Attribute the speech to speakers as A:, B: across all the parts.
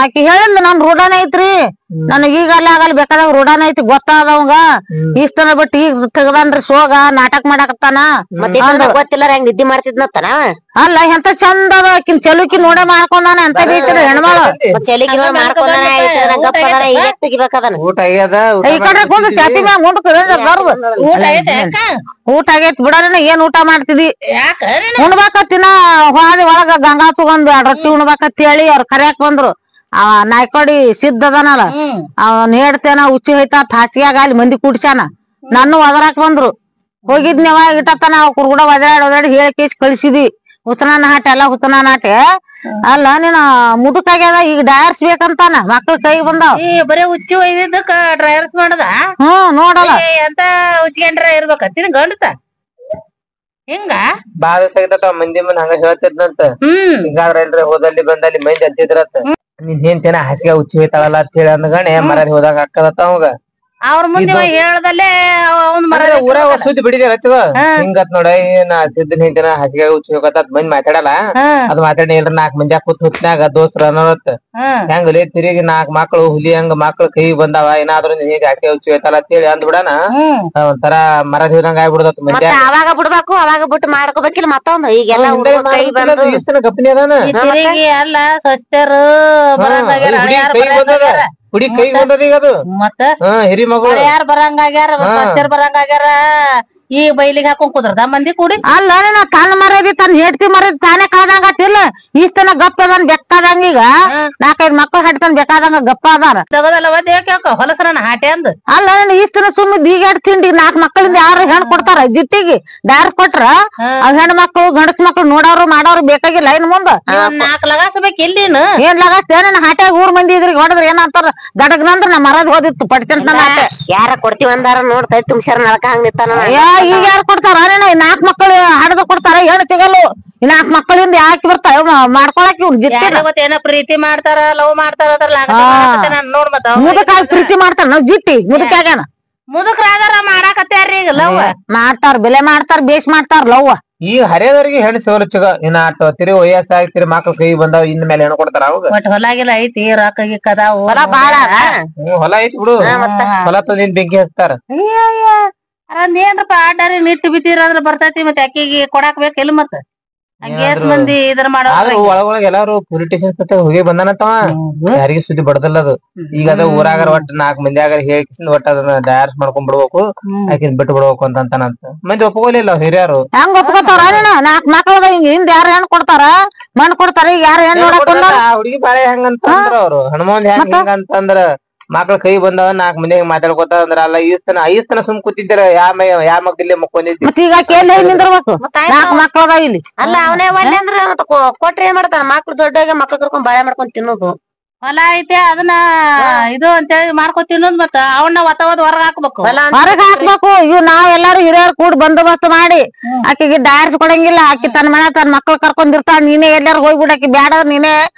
A: ಆಕಿ ಹೇಳಿದ್ಲು ನನ್ ರೂಢಾನ ಐತ್ರಿ ನನಗ್ ಈಗ ಆಗಲ್ಲ ಬೇಕಾದಾಗ ರೂಢಾನ ಐತಿ ಗೊತ್ತಾದವಂಗ ಇಷ್ಟನ ಬಿಟ್ಟು ಈಗ ತೆಗದನ್ರಿ ಸೋಗ ನಾಟಕ ಮಾಡಾಕತ್ತಾನ
B: ಗೊತ್ತಿಲ್ಲ ಹೆಂಗ್ ನಿದ್ದೆ ಮಾಡ್ತಿದ್ನತ್ತನ
A: ಅಲ್ಲ ಎಂತ ಚಂದ ಅದ ಆಕಿನ್ ಚಲುಕಿ ನೋಡೇ ಮಾಡ್ಕೊಂಡಾನ ಎಂತ ಬೀಳ್ತಿರಿ ಹೆಣ್ಮಳು
C: ಊಟ ಆಗ್ಯದ
A: ಈ ಕಡೆ ಕುಂದು ಚಾತಿ ಮ್ಯಾಗ ಮುಂದಕ್ಕೆ ಬರ್ದು ಊಟ ಆಗೈತಿ ಬಿಡೋಣ ಏನ್ ಊಟ ಮಾಡ್ತಿದಿ ಉಣ್ಬೇಕತ್ತಿನ ಹೋದಿ ಒಳಗ ಗಂಗಾ ತಗೊಂಡ್ ರೊಟ್ಟಿ ಉಣ್ಬೇಕಂತ ಹೇಳಿ ಅವ್ರ ಕರ್ಯಾಕ್ ಬಂದ್ರು ನಾಯ್ಕೊಡಿ ಸಿದ್ಧ ಅದನಲ್ಲ ಅವನ್ ಹೇಳ್ತೇನ ಹುಚ್ಚಿ ಹೋಯ್ತಾ ಹಾಸಿಗ್ಯಾಗ ಅಲ್ಲಿ ಮಂದಿ ಕುಡ್ಸ್ಯಾನ ನಾನು ಒದರಾಕ್ ಬಂದ್ರು ಹೋಗಿದ್ನಿವ ಇಟ್ಟತನ ಅವ್ರ ಕೂಡ ಒದಾಡಿ ಹೇಳಿ ಕಳ್ಸಿದಿ ಹುತ್ತನ ಹಾಟೆ ಎಲ್ಲಾ ಹುತ್ತನ ನಾಟೆ ಅಲ್ಲ ನೀನ ಮುದುಕಾಗ್ಯದ ಈಗ ಡಯರ್ಸ್ ಬೇಕಂತಾನ ಮಕ್ಳ ಕೈಗೆ ಬಂದಾವ
B: ಬರೇ ಹುಚ್ಚಿ ಒಯ್ದಿದ್ದಕ್ಕ ಡ್ರೈವರ್ಸ್ ಮಾಡದ
A: ನೋಡಲ್ಲ
B: ಎಂತ ಹುಚ್ಚಿಗೆಂಡ್ರ ಇರ್ಬೇಕತ್ತಿನ ಗಂಡತ ಹಿಂಗ
C: ಬಾಳ ದಿವಸ ಮಂದಿ ಮುಂದ್ ಹಂಗ ಹೇಳ್ತಿದ್ನಂತ ಹಿಂಗಾದ್ರಲ್ರಿ ಹೋದಲ್ಲಿ ಬಂದಲ್ಲಿ ಮಂದಿ ಅಂತಿದ್ರತ್ತ ನಿನ್ ಏನ್ ಹಾಸಿಗೆ ಹುಚ್ಚಿ ಹೋಯ್ತಾಳಲ್ಲ ಅಂತ ಹೇಳಿ ಅಂದ್ಗಣೆ ಮರಾರಿ ಹೋದಾಗ ಹಾಕದತ್ತ ಅವಾಗ
B: ಅವ್ರ ಮುಂದೆ ಹೇಳ್ದಲ್ಲೇ
C: ಊರಾಗ ಸುದ್ದಿ ಬಿಡಿದ್ಯಾರ ಹಿಂಗತ್ ನೋಡ ಏನ್ ಸಿದ್ದನ್ ಹಿಂದಿನ ಹಾಸಿಗೆ ಹುಚ್ಚಿ ಹೋಗತ್ತ ಮಂದಿ ಮಾತಾಡಲ್ಲ ಅದ್ ಮಾತಾಡಿ ಇಲ್ರಿ 4 ಮಂದಿ ಕೂತ್ ಹುತ್ನ್ಯಾಗ ದೋಸ್ತ್ರ ಅನ್ನೋತ್ ಹೆಂಗಲಿ ತಿರುಗಿ 4 ಮಕ್ಳು ಹುಲಿ ಹಂಗ ಮಕ್ಳು ಕೈಗೆ ಬಂದಾವ ಏನಾದ್ರು ಹೇಗೆ ಹಾಸಿಗೆ ಹುಚ್ಚಿ ಹೋಯ್ತಲ್ಲ ಅಂತ ಹೇಳಿ ಅಂದ್ಬಿಡಣ ಒಂಥರ ಮರ ಹಿಡ್ದಂಗ ಆಗ್ಬಿಡದತ್ ಮಂದಿ
B: ಅವಾಗ ಬಿಡ್ಬೇಕು ಅವಾಗ ಬಿಟ್ಟು ಮಾಡ್ಕೋಬೇಕಿಲ್ಲ ಮತ್ತೊಂದು ಈಗೆಲ್ಲ
C: ಗಪ್ನಿ ಅದಾನ
B: ಅಲ್ಲ ಸ್ವಸ್ಥರು
C: ಹುಡಿ ಕೈ ಬಂದದ ಈಗ ಅದು
B: ಮತ್ತ
C: ಹಿರಿ ಮಗಳು
B: ಯಾರು ಬರಂಗಾಗ್ಯಾರ ಸ್ವಸ್ಥರು ಬರಂಗಾಗ್ಯಾರ ಈ ಬೈಲಿಗೆ ಹಾಕೊಂಡ್ ಕುದ್ರದ ಮಂದಿ ಕೂಡಿ
A: ಅಲ್ಲ ನಾ ತನ್ನ ಮರದಿ ತನ್ನ ಹೆಡ್ತಿ ಮರದಿ ತಾನೇ ಕಾದಂಗತ್ತಿಲ್ಲ ಇಷ್ಟನ ಗಪ್ಪ ಅದನ್ ಬೆಕ್ಕಾದಂಗ ಈಗ 4-5 ಮಕ್ಳು ಹಡ್ತಾನ ಬೇಕಾದಂಗ ಗಪ್ಪ ಅದಾರ
B: ತಗೋದಲ್ಲ ಒಂದ್ ಯಾಕೆ ಹೊಲಸರನ ಹಾಟೆ ಅಂದ್
A: ಅಲ್ಲ ಇಷ್ಟನ ಸುಮ್ಮನೆ ಈಗಾಡ್ ತಿಂಡಿ 4 ಮಕ್ಕಳಿಂದ ಯಾರು ಹೆಣ್ ಕೊಡ್ತಾರ ಜಿಟ್ಟಿಗೆ ಡಾರ್ ಕೊಟ್ರ ಅವ್ ಹೆಣ್ ಮಕ್ಳು ಗಂಡಸ್ ಮಕ್ಳು ನೋಡವ್ರು ಮಾಡೋರು ಬೇಕಾಗಿಲ್ಲ ಇನ್ ಮುಂದ
B: 4 ಲಗಾಸಬೇಕು ಎಲ್ಲಿನ
A: ಏನ್ ಲಗಾಸ್ತೇನ ಹಾಟ್ಯಾಗ ಊರ್ ಮಂದಿ ಇದ್ರಿಗೆ ಹೊಡದ್ರ ಏನಂತಾರ ಗಡಗ್ನಂದ್ರ ನಾ ಮರದ್ ಹೋದಿತ್ತು ಪಡ್ಕೊಂತ
B: ಯಾರ ಕೊಡ್ತೀವಿ ಅಂದಾರ ನೋಡ್ತೈ ತುಂಬ್ಸರ್ ನಳಕ ಹಂಗ ನಿತ್ತಾನ
A: ಈಗ ಯಾರು ಕೊಡ್ತಾರ 4 ಮಕ್ಕಳು ಹಡದ ಕೊಡ್ತಾರ ಹೆಣ್ಣು ಸಿಗಲ್ಲು 4 ಮಕ್ಕಳಿಂದ ಯಾಕೆ ಬರ್ತಾವ ಮಾಡ್ಕೊಳಕ್
B: ಗೊತ್ತೇನ ಪ್ರೀತಿ ಮಾಡ್ತಾರ ಲವ್ ಮಾಡ್ತಾರ ನೋಡ್ ಮತ್ತ
A: ಮುದಕಾಗಿ ಪ್ರೀತಿ ಮಾಡ್ತಾರ ನಾವ್ ಜಿಟ್ಟಿ ಮುದಕಾಗ್ಯಾನ
B: ಮುದುಕ್ರಾದಾರ ಮಾಡಾಕತ್ಯಾರ ಈಗ ಲವ್
A: ಮಾಡ್ತಾರ ಬೆಲೆ ಮಾಡ್ತಾರ ಬೇಸ್ ಮಾಡ್ತಾರ ಲವ್
C: ಈಗ ಹರಿಯದವ್ರಿಗೆ ಹೆಣ್ಣು ಸಿಗಲು ಚಗ ಇನ್ನ ತಿರಿ ವಯಸ್ಸ ಆಗ್ತಿರಿ ಮಕ್ಳು ಕೈ ಬಂದಾವ ಇನ್ ಮೇಲೆ ಹೆಣ್ಣು ಕೊಡ್ತಾರ ಅವಾಗ
B: ಬಟ್ ಹೊಲಾಗಿಲ್ಲ ಐತಿ ರೊಕ್ಕ ಗಿಕ್ಕದಾವು ಹೊಲ ಬಾಳ
C: ಹೊಲ ಐತಿ ಬಿಡು ಹೊಲ ತಂದಿನ್ ಬೆಂಕಿ ಹಚ್ತಾರ
B: ಏನ್ರಪ್ಪ ಆಟಾರಿ ನಿಟ್ಟು ಬಿತ್ತಿರಂದ್ರ ಬರ್ತೈತಿ ಮತ್ತೆ ಅಕ್ಕಿಗೆ ಕೊಡಾಕ್ ಬೇಕಿಲ್ಲ ಮತ್ತ ಗ್ಯಾಸ್ ಮಂದಿ ಇದನ್ನ ಮಾಡೋ
C: ಒಳಗೊಳಗ ಎಲ್ಲಾರು ಪೊಲಿಟಿಷಿಯನ್ಸ್ ಹೋಗಿ ಬಂದಾನಂತವ ಯಾರಿಗೆ ಸುದ್ದಿ ಬಡದಲ್ಲ ಅದು ಈಗ ಅದ ಊರಾಗಾರ ಒಟ್ಟು 4 ಮಂದಿ ಆಗಾರ ಹೇಳಿ ಒಟ್ಟ ಅದನ್ನ ಡಯಾರ್ಸ್ ಮಾಡ್ಕೊಂಡ್ ಬಿಡ್ಬೇಕು ಆಕಿನ್ ಬಿಟ್ಟು ಬಿಡ್ಬೇಕು ಅಂತಂತಾನಂತ ಮಂದಿ ಒಪ್ಕೊಲಿಲ್ಲ ಹಿರಿಯರು
A: ಹೆಂಗ್ ಒಪ್ಕೋತಾರ 4 ಮಕ್ಳು ಹಿಂದ್ ಯಾರು ಹೆಣ್ ಕೊಡ್ತಾರ ಮಣ್ ಕೊಡ್ತಾರ ಈಗ ಯಾರು ಹೆಣ್ ನೋಡಕ್
C: ಹುಡುಗಿ ಬಾಳೆ ಹೆಂಗಂತಂದ್ರ ಅವ್ರು ಹನುಮಾನ್ ಹೆಂಗ ಅಂತಂದ್ರ ಮಕ್ಳ ಕೈ ಬಂದವ 4 ಮಂದಿ ಮಾತಾಡ್ಕೊತ ಅಂದ್ರ ಅಲ್ಲ ಐಸ್ತನ ಸುಮ್ ಕೂತಿದ್ದಾರ ಯಾ ಮಗ್ದಿಲ್ಲೇ ಮುಕ್ಕೊಂಡಿದ್ದಿ
A: ಈಗ ಕೇಳಿ ನಿಂದಿರ್ಬೇಕು 4 ಮಕ್ಳು ಅದಾವ ಇಲ್ಲಿ
B: ಅಲ್ಲ ಅವನೇ ಒಳ್ಳೆ ಅಂದ್ರ ಕೊಟ್ರೆ ಏನ್ ಮಾಡ್ತಾನ ಮಕ್ಳು ದೊಡ್ಡಾಗ ಮಕ್ಳು ಕರ್ಕೊಂಡ್ ಬಾಳೆ ಮಾಡ್ಕೊಂಡ್ ತಿನ್ನೋದು ಹೊಲ ಐತೆ ಅದನ್ನ ಇದು ಅಂತೇಳಿ ಮಾಡ್ಕೊ ತಿನ್ನೋದ್ ಮತ್ತ ಅವನ್ನ ಹೊತ್ತವದ್ ಹೊರಗ್ ಹಾಕ್ಬೇಕು
A: ಹೊರಗ್ ಹಾಕ್ಬೇಕು ಇವ್ ನಾವ್ ಎಲ್ಲಾರು ಹಿರಿಯರ್ ಕೂಡ್ ಬಂದೋಬಸ್ತ್ ಮಾಡಿ ಆಕಿಗೆ ಡಯರ್ಸ್ ಕೊಡಂಗಿಲ್ಲ ಆಕಿ ತನ್ನ ಮನೆ ತನ್ನ ಮಕ್ಳು ಕರ್ಕೊಂಡಿರ್ತಾಳ ನೀನೇ ಎಲ್ಲಾರು ಹೋಗ್ಬಿಡ ಆಕಿ ಬ್ಯಾಡ ನೀನೇ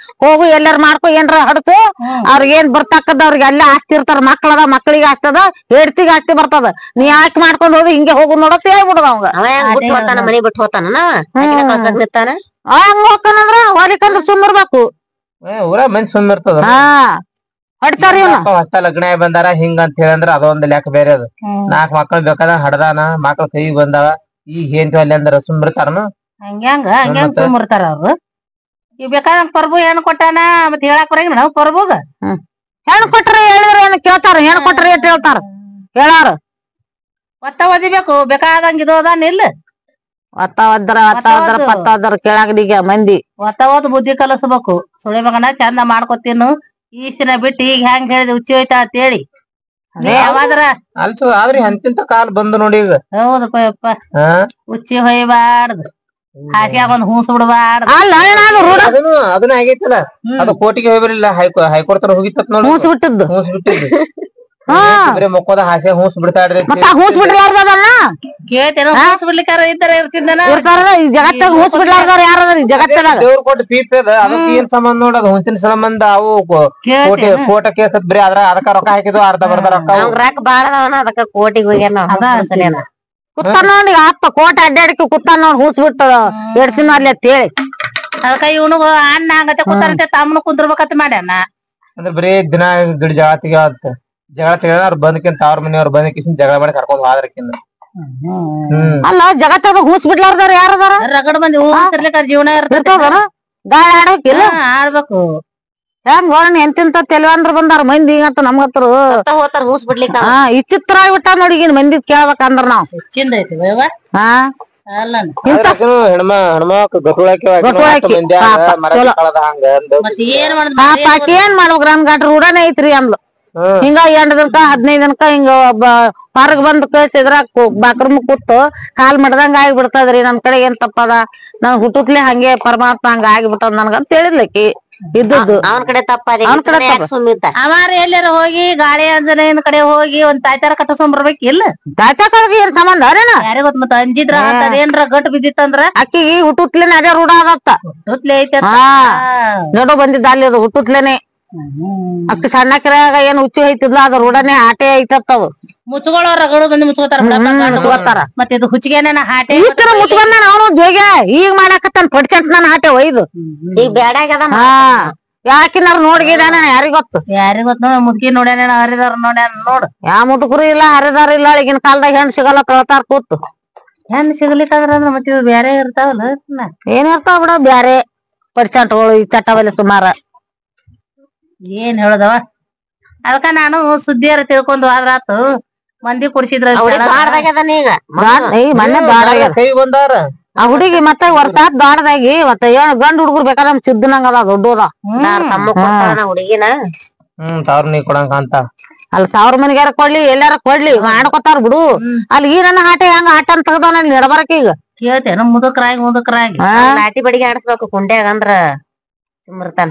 A: ಹೋಗು ಎಲ್ಲಾರು ಮಾಡ್ಕೊ ಏನ್ರ ಹಡ್ತು ಅವ್ರಿಗೆ ಏನ್ ಬರ್ತಕ್ಕದ ಅವ್ರಿಗೆ ಅಲ್ಲೇ ಆಸ್ತಿ ಇರ್ತಾರ ಮಕ್ಳದ ಮಕ್ಳಿಗೆ ಆಗ್ತದ ಹೆಡ್ತಿಗೆ ಆಸ್ತಿ ಬರ್ತದ ನೀ ಯಾಕೆ ಮಾಡ್ಕೊಂಡ್ ಹೋಗಿ ಹಿಂಗೆ ಹೋಗು ನೋಡತ್ ಹೇಳ್ಬಿಡುದ ಅವಂಗ
B: ಮನೆ ಬಿಟ್ಟು ಹೋತಾನ
A: ಹಂಗ ಹೋಗ್ತಾನಂದ್ರ ಹೊಲಿಕಂದ್ರ ಸುಮ್ಮಿರ್ಬೇಕು
C: ಊರ ಮಂದಿ ಸುಮ್ ಇರ್ತದ ಹೊಸ ಲಗ್ನ ಬಂದಾರ ಹಿಂಗ ಅಂತ ಹೇಳಂದ್ರ ಅದೊಂದ್ ಲೆಕ್ಕ ಬೇರೆ ಅದು 4 ಮಕ್ಳು ಬೇಕಾದ ಹಡ್ದಾನ ಮಕ್ಳು ಕೈ ಬಂದಾವ ಈಗ ಏನ್ ಅಲ್ಲಿ ಅಂದ್ರ ಸುಮ್ ಇರ್ತಾರನು
B: ಹಂಗ್ಯಾಂಗ ಸುಮ್ ಇರ್ತಾರ ಅವ್ರು ಈಗ ಬೇಕಾದಂಗ ಪ್ರಭು ಹೆಣ್ ಕೊಟ್ಟಾನ ಮತ್ ಹೇಳಾಕ್ ಬರಂಗಿಲ್ಲ ನಾವು ಪ್ರಭುಗ
A: ಹೆಣ್ ಕೊಟ್ರಿ ಹೇಳಿದ್ರ ಏನ್ ಕೇಳ್ತಾರ ಹೆಣ್ ಕೊಟ್ರಿ ಅಂತ ಹೇಳ್ತಾರ ಹೇಳಾರ
B: ಒತ್ತ ಓದಿಬೇಕು ಬೇಕಾದಂಗ ಇದು ಅದಾನ ಇಲ್ಲ
A: ಪತ್ತಾದ್ರ ಕೇಳಾಗದೀಗ ಮಂದಿ
B: ಒತ್ತ ಬುದ್ಧಿ ಕಲಸ್ಬೇಕು ಸುಳಿ ಮಗನ ಚಂದ ಮಾಡ್ಕೊತೀನು ಈಸಿನ ಬಿಟ್ಟು ಈಗ ಹೆಂಗ್ ಹೇಳಿದ್ ಹುಚ್ಚಿ ಹೋಯ್ತಾ ಅಂತ ಹೇಳಿ ಯಾವಾದ್ರ
C: ಆದ್ರಿ ಅಂತಿಂತ ಕಾಲ ಬಂದು ನೋಡಿ ಈಗ
B: ಹೌದಪ್ಪ ಯಪ್ಪ ಹುಚ್ಚಿ ಹೊಯ್ಬಾರ್ದು ಹಾಸಿಗೆ ಒಂದ್ ಹೂಸ್ ಬಿಡ್ಬಾರ್ದು
C: ಅದನ್ನ ಆಗೈತಲ್ಲ ಅದು ಕೋರ್ಟಿಗೆ ಹೋಗ್ಬರ್ಲಿಲ್ಲ ಹೈಕೋರ್ಟ್ ತರ ಹೋಗಿತ್ತ ನೋಡಿ
A: ಹೂಸ್ ಬಿಟ್ಟಿದ್ದು
C: ಬರೀ ಮುಕ್ಕೋದ ಹಾಸ್ಯ ಹೂಸ್ ಬಿಡ್ತಾಡ್ರಿ
A: ಹೂಸ್ ಬಿಡ್ಲಾರ್ದಲ್ಲ
B: ಕೇಳ್ತೇನೋ ಹೂಸ್ ಬಿಡ್ಲಿಕ್ಕಾರ ಇದ್ದಾರ ಇರ್ತಿದ್ದಾನ
A: ಜಗತ್ತಾಗ ಹೂಸ್ ಬಿಡ್ಲಾರ್ದವ್ರ ಯಾರದ್ರಿ ಜಗತ್ತದಾಗ
C: ದೇವ್ರ ಕೊಟ್ಟು ಪೀಪ್ ಅದ ಅದಕ್ಕೆ ಏನ್ ಸಂಬಂಧ ನೋಡ ಅದು ಹುಂಚಿನ ಸಂಬಂಧ ಅವು ಕೋಟ ಕೇಸ್ ಬರೀ ಅದಕ್ಕ ರೊಕ್ಕ ಹಾಕಿದ್ವು ಅರ್ಧ ಬರ್ದ
B: ರೊಕ್ಕ ಬಾಳ ಅದಕ್ಕ ಕೋಟಿಗೆ ಹೋಗ್ಯಾನ
A: ಕುತ್ತಾನ ನೋಡಿ ಅಪ್ಪ ಕೋಟ ಅಡ್ಡಾಡಕ್ಕೆ ಕುತ್ತಾನ ನೋಡಿ ಹೂಸ್ ಬಿಟ್ಟು ಎಡ್ಸಿನ ಅಲ್ಲಿ ಅಂತ ಹೇಳಿ
B: ಅದಕ್ಕ ಇವನು ಅಣ್ಣ ಹಂಗತೆ ಕೂತಾರಂತೆ ತಮ್ಮನು ಕುಂದ್ರಬೇಕಂತ ಮಾಡ್ಯಾನ
C: ಅಂದ್ರೆ ಬರೀ ದಿನ ಗಿಡ ಜಗಳ ತೆಗಿಯಾವತ್ತ ಜಗಳ ತೆಗಿದ ಅವ್ರು ಬಂದಕ್ಕಿಂತ ಅವ್ರ ಮನೆಯವ್ರು ಬಂದಕ್ಕಿಂತ ಜಗಳ ಮಾಡಿ ಕರ್ಕೊಂಡ್ ಹೋದ್ರಕ್ಕಿಂತ
A: ಅಲ್ಲ ಜಗತ್ತದ ಹೂಸ್ ಬಿಡ್ಲಾರ್ದಾರ ಯಾರದಾರ
B: ರಗಡ್ ಮಂದಿ ಊರ್ಲಿಕ್ಕ ಜೀವನ
A: ಇರ್ತದನ ಗಾಳಿ ಆಡೋಕಿಲ್ಲ
B: ಆಡ್ಬೇಕು
A: ಹೆಂಗ್ ನೋಡೋಣ ಎಂತಿಂತ ತೆಲವಂದ್ರ ಬಂದಾರ ಮಂದಿ ಹಿಂಗತ್ತ ನಮ್ಗತ್ರ
B: ಹೋತಾರ ಹೂಸ್ ಬಿಡ್ಲಿಕ್ಕ
A: ವಿಚಿತ್ರ ಆಗ್ಬಿಟ್ಟ ನೋಡಿ ಈಗಿನ ಮಂದಿ ಕೇಳ್ಬೇಕಂದ್ರ ನಾವ್
B: ಚಿಂದ ಐತಿ ಹಾ ಅಲ್ಲ ಮತ್ತೆ ಏನ್
A: ಪಾಪ ಏನ್ ಮಾಡ್ಬೇಕ್ರ ನನ್ ಗಂಟ್ರ ರೂಢನೇ ಐತ್ರಿ ಅಂದ್ಲು ಹಿಂಗ 8 ದಿನಕ್ಕ 15 ದಿನಕ್ಕ ಹಿಂಗ ಹೊರಗ್ ಬಂದ್ ಕಳ್ಸಿದ್ರ ಬಾಕ್ರಮ್ ಕೂತು ಕಾಲ್ ಮಡ್ದಂಗ ಆಗಿಬಿಡ್ತದ್ರಿ ನನ್ ಕಡೆ ಏನ್ ತಪ್ಪದ ನನ್ ಹುಟ್ಟುತ್ಲೆ ಹಂಗೆ ಪರಮಾತ್ಮ ಹಂಗ ಆಗಿಬಿಟ್ಟದ ನನ್ಗಂತ ಹೇಳಿದ್ಲಕಿ ಇದ್ದದ್ದು
B: ಅವನ್ ಕಡೆ ತಪ್ಪ ಅವಾರ ಎಲ್ಲಾರ ಹೋಗಿ ಗಾಳಿ ಆಂಜನೇಯನ ಕಡೆ ಹೋಗಿ ಒಂದ್ ತಾಯ್ತಾರ ಕಟ್ಟಸ್ಕೊಂಡ್ ಬರ್ಬೇಕಿಲ್ಲ
A: ತಾಯ್ತಾಕ ಏನ್ ಸಂಬಂಧ ಅರೇನ
B: ಯಾರಿಗ ಗೊತ್ತ ಮತ್ತ ಅಂಜಿದ್ರ ಏನ್ರ ಗಟ್ ಬಿದ್ದಿತ್ತಂದ್ರ
A: ಅಕ್ಕಿಗೆ ಹುಟ್ಟುತ್ಲೇನೆ ಅದೇ ರೂಢ ಅದತ್ತ
B: ಹುಟ್ಲೆ ಐತೆ
A: ನಡು ಬಂದಿದ್ದ ಅಲ್ಲಿ ಅದು ಹುಟ್ಟುತ್ಲೇನೆ ಅಕ್ಕಿ ಸಣ್ಣಕ್ಕಿರಾಗ ಏನ್ ಹುಚ್ಚು ಐತಿದ್ಲ ಅದ ರೂಢನೆ ಆಟೆ ಐತತ್ತದು
B: ಮುಚ್ಕೊಳ್ಳೋ ರಗಡು ಬಂದು ಮುಚ್ಕೋತಾರ ಮತ್ತೆ ಇದು ಹುಚ್ಚಿಗೆನ ಹಾಟೆ
A: ಮುಚ್ಕೊಂಡ ಅವನು ಜೋಗ್ಯ ಈಗ ಮಾಡಾಕತ್ತಾನ ಪಡ್ಸಂತ ನನ್ ಹಾಟೆ ಒಯ್ದು
B: ಈಗ ಬೇಡ
A: ಯಾಕಿನಾರ ನೋಡ್ಗಿದಾನ ಯಾರಿಗ
B: ಗೊತ್ತ ನೋಡ ಮುದ್ಕಿ ನೋಡ್ಯಾನ ಹರಿದಾರ ನೋಡ್ಯಾನ ನೋಡ್
A: ಯಾವ ಮುದುಕರು ಇಲ್ಲ ಹರಿದಾರ ಇಲ್ಲ ಈಗಿನ ಕಾಲದಾಗ ಹೆಣ್ ಸಿಗಲ್ಲ ತೊಳ್ತಾರ ಕೂತು
B: ಹೆಣ್ ಸಿಗ್ಲಿಕ್ಕಂದ್ರ ಮತ್ತೆ ಇವ್ ಬ್ಯಾರೆ ಇರ್ತಾವಲ್ಲ
A: ಏನ್ ಇರ್ತಾವ ಬಿಡ ಬ್ಯಾರೆ ಪಡ್ಸಂಟ್ಗಳು ಈ ಚಟ್ಟವಲ್ಲಿ ಸುಮಾರ
B: ಏನ್ ಹೇಳುದವ ಅದಕ್ಕ ನಾನು ಸುದ್ದಿಯಾರ ತಿಳ್ಕೊಂಡು ಆದ್ರಾತು ಮಂದಿ ಕುಡ್ಸಿದ್ರ
C: ಕೈ ಬಂದಾರ
A: ಆ ಹುಡುಗಿ ಮತ್ತೆ ವರ್ಷಾತ್ ದಾಡದಾಗಿ ಮತ್ತೆ ಗಂಡ್ ಹುಡುಗರು ಬೇಕಾದ್ರೆ ನಮ್ ಸಿದ್ದನಂಗ ಅದ ದೊಡ್ಡದ
B: ಹುಡುಗಿನ
C: ತಾವ್ರ ನೀ ಕೊಡಂಕ ಅಂತ
A: ಅಲ್ಲಿ ತವ್ರ ಮನಿಗಾರ ಕೊಡ್ಲಿ ಎಲ್ಲಾರ ಕೊಡ್ಲಿ ಮಾಡ್ಕೊತಾರ ಬಿಡು ಅಲ್ಲಿ ಈ ನನ್ನ ಆಟ ಹೆಂಗ ಆಟ ಅಂತ ತಗದಾನ ಅಲ್ಲಿ ನಡಬರಕ ಈಗ
B: ಕೇಳ್ತೇನ ಮುದುಕರಾಗಿ ಲಾಟಿ ಬಡಿಗೆ ಆಡಿಸ್ಬೇಕು ಕುಂಡ್ಯಾಗ ಅಂದ್ರ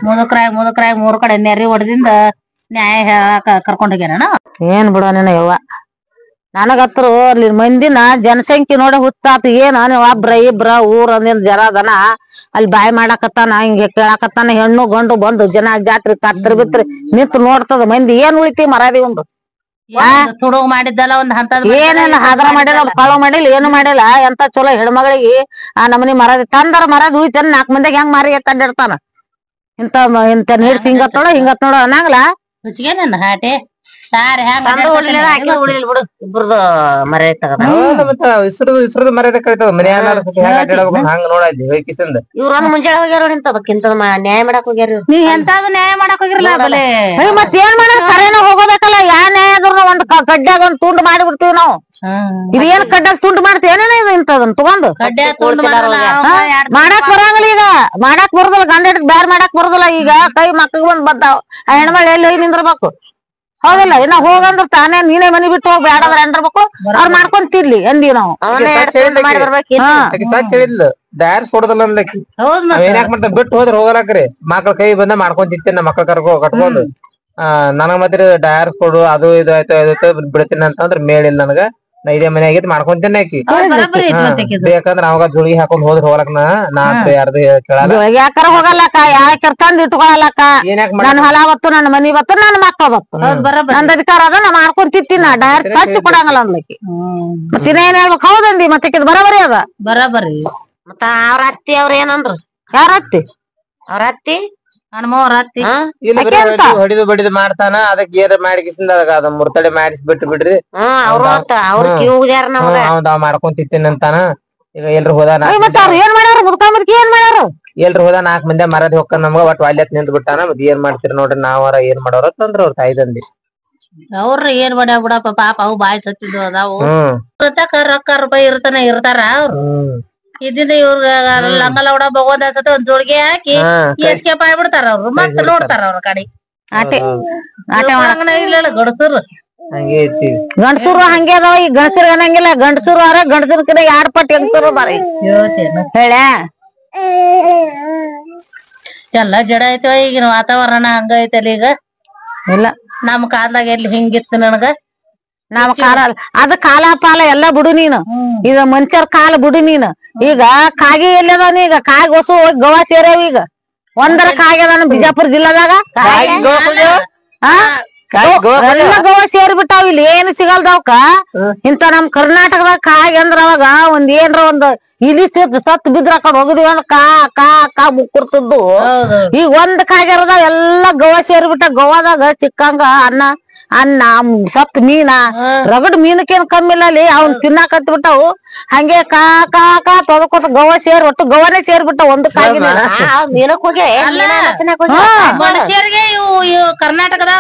B: ಮುದುಕರಾಗಿ 3 ಕಡೆ ನೆರಿ ಹೊಡೆದಿಂದ ನ್ಯಾಯ ಹೇಳಾಕ ಕರ್ಕೊಂಡ್ ಹೋಗ್ಯಾನ
A: ಏನ್ ಬಿಡ ನೀನ ಯವ್ವ ನನಗತ್ರು ಅಲ್ಲಿ ಮಂದಿನ ಜನಸಂಖ್ಯೆ ನೋಡಿ ಹುತ್ತಾತ ಏನ ಒಬ್ರ ಇಬ್ರ ಊರ್ ಅಂದಿನ ಜರ ಅದನ ಅಲ್ಲಿ ಬಾಯಿ ಮಾಡಾಕತ್ತಾನ ಹಿಂಗ ಕೇಳಾಕತ್ತಾನ ಹೆಣ್ಣು ಗಂಡು ಬಂದು ಜನ ಜಾತ್ರೆ ಕತ್ತರ್ ಬಿತ್ರಿ ನಿಂತು ನೋಡ್ತದ ಮಂದಿ ಏನ್ ಉಳಿತಿ ಮರಾದಿ ಒಂದು
B: ತುಡುಗ್ ಮಾಡಿದ್ದಲ್ಲ ಒಂದ್ ಹಂತದ
A: ಏನೇನ ಹಾದ್ರ ಮಾಡಿಲ್ಲ ಕಳು ಮಾಡಿಲ್ಲ ಏನು ಮಾಡಿಲ್ಲ ಎಂತ ಚಲೋ ಹೆಣ್ಮಗಳಿಗೆ ಆ ನಮನಿ ಮರಾದಿ ತಂದರ ಮರಾದಿ ಉಳಿತಾನ 4 ಮಂದಿಗೆ ಹೆಂಗ್ ಮಾರಿ ಎತ್ತಾಡಿರ್ತಾನ ಇಂತ ನೀರ್ ಹಿಂಗತ್ ನೋಡ ಅನ್ನಂಗ್ಲ
B: ಹುಚ್ಚಿಗೆನ ಹಾಟೆ ಸಾರಿ ಬಿಡು ಇಬ್ರದು ಮರ
C: ಇಸ್ರದ ಮರ್ಯಾದ ಕಳಿತಾವ ಹಂಗ ನೋಡಲ್ಲಿ ಹೋಯ್ಕಿಸಿಂದ
B: ಇವ್ರೊಂದ್ ಮುಂಜಾನೆ ಹೋಗ್ಯಾರ ಇಂತದಕ್ಕಿಂತ ನ್ಯಾಯ ಮಾಡಕ್ ಹೋಗ್ಯಾರ ನೀವ್ ಎಂತಾದ್ರು ನ್ಯಾಯ ಮಾಡಕ್ ಹೋಗಿರಲ್ಲ ಬಲೆ
A: ಮತ್ ಏನ್ ಮಾಡ ಕರೆನ ಹೋಗೋಬೇಕಲ್ಲ ಯಾ ನ್ಯಾಯ ಆದ್ರೂ ಒಂದ್ ಗಡ್ಡ್ಯಾಗ ಒಂದ್ ತುಂಡು ಮಾಡಿ ಬಿಡ್ತೀವಿ ನಾವು ಇದೇನ್ ಕಡ್ಡಾಗ ತುಂಡು ಮಾಡ್ತೇನೇನ ಇಂತದನ್ ತಗೊಂಡು ಮಾಡಾಕ್ ಬರಂಗಿಲ್ಲ ಈಗ ಮಾಡಾಕ್ ಬರುದಿಲ್ಲ ಗಂಡ ಹಿಡಿದ್ ಬ್ಯಾರ್ ಮಾಡಾಕ್ ಬರುದಿಲ್ಲ ಈಗ ಕೈ ಮಕ್ಕಳಿಗೆ ಬಂದ್ ಬದ್ದಾವ ಆ ಹೆಣ್ಮಳ್ ಎಲ್ಲಿ ಹೋಗಿ ನಿಂದ್ರಬೇಕು ಹೌದಲ್ಲ ಇನ್ನ ಹೋಗಂದ್ರ ತಾನೇ ನೀನೇ ಮನಿ ಬಿಟ್ಟು ಹೋಗಿ ಬೇಡದ್ರ ಎಂಡ್ರಬೇಕು ಅವ್ರು ಮಾಡ್ಕೊಂಡ್ ತಿರ್ಲಿ ಅಂದಿವಿ ನಾವು
C: ಡೈರ್ಸ್ ಕೊಡದಲ್ಲ ಅನ್ಲಕ್ಕಿ ಏನ್ಯಾಕ್ ಮಾಡ್ತಾರ ಬಿಟ್ಟು ಹೋದ್ರ ಹೋಗಲಾಕ್ರಿ ಮಕ್ಳ ಕೈ ಬಂದ ಮಾಡ್ಕೊಂಡ್ ತಿಂತೀನಿ ನಾ ಮಕ್ಳ ಕಟ್ಕೊಂಡು ನನಗ್ ಮಾತ್ರ ಡೈರ್ಸ್ ಕೊಡು ಅದು ಇದು ಆಯ್ತು ಬಿಡ್ತೀನಿ ಅಂತಂದ್ರ ಮೇಳಿಲ್ಲ ನನಗ ನಾ ಇದೇ ಮನೆ ಆಗಿತ್ತು ಮಾಡ್ಕೊಂತೀನಿ ಆಕಿ ಬೇಕಂದ್ರ ಅವಾಗ ಜುಳಿಗೆ ಹಾಕೊಂಡ್ ಹೋದ್ರ ಹೋಗಲಕ್ ನಾ ಯಾರ್ದು ಕೇಳಲ್ಲ
A: ಯಾಕಾರ ಹೋಗಲ್ಲಕ್ಕ ಯಾಕಾರ ತಂದ್ ಇಟ್ಕೊಳಲ್ಲಕ್ಕ ನನ್ ಹೊಲ ಬತ್ತು ನನ್ನ ಮನಿ ಬತ್ತು ನನ್ನ ಮಕ್ಳ ಬತ್ತು ನಂದ್ ಅಧಿಕಾರ ಅದ ನಾ ಮಾಡ್ಕೊಂಡ್ ತಿಂತೀನಿ ನಾ ಡೈರೆಕ್ಟ್ ಖರ್ಚು ಕೊಡಂಗಲ್ಲ ಅಂದ್ಲಕ್ಕಿ ಮತ್ತ ಇನ್ನೇನ್ ಹೇಳ್ಬೇಕು ಹೌದಂದಿ ಮತ್ತೆ ಬರಬರಿ ಅದ
B: ಬರಬರಿ ಮತ್ತ ಅವ್ರ ಅತ್ತಿ ಅವ್ರ ಏನಂದ್ರು
A: ಯಾರ ಅತ್ತಿ
B: ಅವ್ರ ಅತ್ತಿ ಹನುಮವ್ರ ಅತ್ತಿ
C: ಹೊಡಿದು ಬಡಿದು ಮಾಡ್ತಾನ ಅದಕ್ಕೆ ಏರ ಮಾಡಿಕಿಸಿಂದ ಅದ ಮುರ್ತಡೆ ಮಾಡಿಸಿ ಬಿಟ್ಟು ಬಿಡ್ರಿ ಹೌದಾ ಮಾಡ್ಕೊಂಡ್ ತಿಂತೀನಿ ಅಂತಾನ ಈಗ ಎಲ್ರು ಹೋದ
A: ಏನ್ ಮಾಡ್ಯಾರ ಮುದ್ಕಾಂಬದ್ಕಿ ಏನ್ ಮಾಡ್ಯಾರ
C: ಎಲ್ರು ಹೋದ 4 ಮಂದಿ ಮರದ್ ಹೊಕ್ಕ ನಮ್ಗ ಒಟ್ ವಾಲ್ಯತ್ ನಿಂತ್ ಬಿಟ್ಟಾನ ಮತ್ ಏನ್ ಮಾಡ್ತೀರಿ ನೋಡ್ರಿ ನಾವರ ಏನ್ ಮಾಡೋರ ಅಂತಂದ್ರ ಅವ್ರ ತಾಯಿದಂದಿ
B: ಅವ್ರ ಏನ್ ಮಾಡ್ಯಾವ ಬಿಡಪ್ಪ ಪಾಪ ಅವು ಬಾಯಿ ಸತ್ತಿದ್ವು ಅದಾವು ರೊಕ್ಕ ರೂಪಾಯಿ ಇರ್ತಾರ ಅವ್ರು ಇದ್ದಿಂದ ಇವ್ರ ಲಂಗಲ ಉಡ ಬಗೋದ ಒಂದ್ ಜೋಳಿಗೆ ಹಾಕಿ ಎಸ್ಕೇಪ್ ಆಗ್ಬಿಡ್ತಾರ ಅವ್ರು ಮತ್ತ ನೋಡ್ತಾರ ಅವ್ರ ಕಡೆ
A: ಆಟೆ
B: ಇಲ್ಲ ಗಡಸರು
A: ಗಂಡಸರು ಹಂಗೆ ಅದಾವ ಈ ಗಂಡಸರು ಅನ್ನಂಗಿಲ್ಲ ಗಂಡಸರು ಅರ ಗಂಡಸರ ಕಡೆ 2 ಪಟ್ಟು ಹೆಂಗಸರು ಅದಾರ ಹೇಳ
B: ಎಲ್ಲ ಜಡ ಐತವ ಈಗಿನ ವಾತಾವರಣ ಹಂಗ ಐತಲ್ಲ ಈಗ
A: ಇಲ್ಲ
B: ನಮ್ ಕಾಲದಾಗ ಎಲ್ಲಿ ಹಿಂಗಿತ್ತು ನನಗ
A: ನಮ್ ಕಾಲ ಅದ ಕಾಲ ಪಾಲ ಎಲ್ಲಾ ಬಿಡು ನೀನು ಈಗ ಮನುಷ್ಯರ ಕಾಲ ಬಿಡು ನೀನು ಈಗ ಕಾಗಿ ಎಲ್ಲದಾನ ಈಗ ಕಾಗಿ ಹೊಸು ಹೋಗಿ ಗೋವಾ ಸೇರ್ಯಾವ ಈಗ ಒಂದರ ಕಾಗಿ ಅದಾನ ಬಿಜಾಪುರ ಜಿಲ್ಲಾದಾಗ ಎಲ್ಲ ಗೋವಾ ಸೇರ್ಬಿಟ್ಟಾವ್ ಇಲ್ಲಿ ಏನು ಸಿಗಲ್ದವಕ್ಕ ಇಂತ ನಮ್ ಕರ್ನಾಟಕದಾಗ ಕಾಯಿ ಅಂದ್ರ ಅವಾಗ ಒಂದ್ ಏನ್ರ ಒಂದ್ ಇಲಿ ಸತ್ ಬಿದ್ರ ಆ ಕಡೆ ಹೋಗುದಿವ ಕಾ ಕಾ ಕಾ ಮುಕ್ಕುರ್ತಿದ್ದು ಈಗ ಒಂದ್ ಕಾಯಿಗಾರದ ಎಲ್ಲಾ ಗೋವಾ ಸೇರ್ಬಿಟ್ಟ ಗೋವಾದಾಗ ಚಿಕ್ಕಂಗ ಅನ್ನ ಸತ್ ಮೀನ ರಗಡ್ ಮೀನಕ್ಕೇನ್ ಕಮ್ಮಿ ಇಲ್ಲ ಅಲ್ಲಿ ಅವ್ನ್ ತಿನ್ನಾಕತ್ ಬಿಟ್ಟವು ಹಂಗೆ ಕಾ ಕಾ ಕಾ ತೊದಕೋತ ಗೋವಾ ಒಟ್ಟು ಗೋವಾನೇ ಸೇರ್ಬಿಟ್ಟ ಒಂದು ಕಾಗಿನ
B: ಮೀನಕ್ ಹೋಗಿ ಮನುಷ್ಯರಿಗೆ ಇವು ಕರ್ನಾಟಕದ